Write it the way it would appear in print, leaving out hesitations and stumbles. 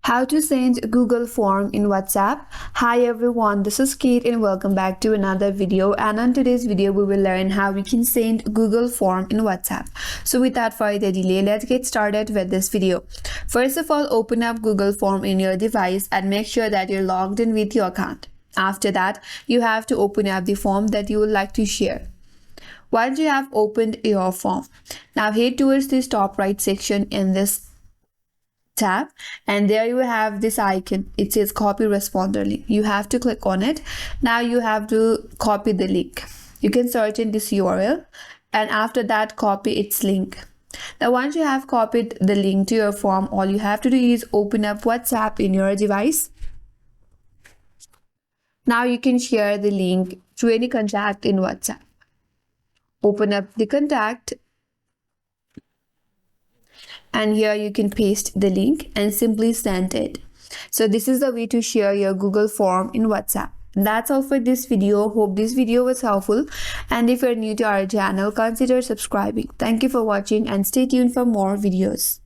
How to send Google form in WhatsApp. Hi everyone, this is Kate and welcome back to another video. And on today's video we will learn how we can send Google form in WhatsApp. So without further delay, let's get started with this video. First of all, open up Google form in your device and make sure that you're logged in with your account. After that, you have to open up the form that you would like to share. Once you have opened your form, now head towards this top right section in this tab, and there you have this icon. It says copy responder link. You have to click on it. Now you have to copy the link. You can search in this URL and after that copy its link. Now once you have copied the link to your form, all you have to do is open up WhatsApp in your device. Now you can share the link to any contact in WhatsApp. Open up the contact, and here you can paste the link and simply send it. So this is the way to share your Google form in WhatsApp. That's all for this video. Hope this video was helpful, and if you're new to our channel, consider subscribing. Thank you for watching and stay tuned for more videos.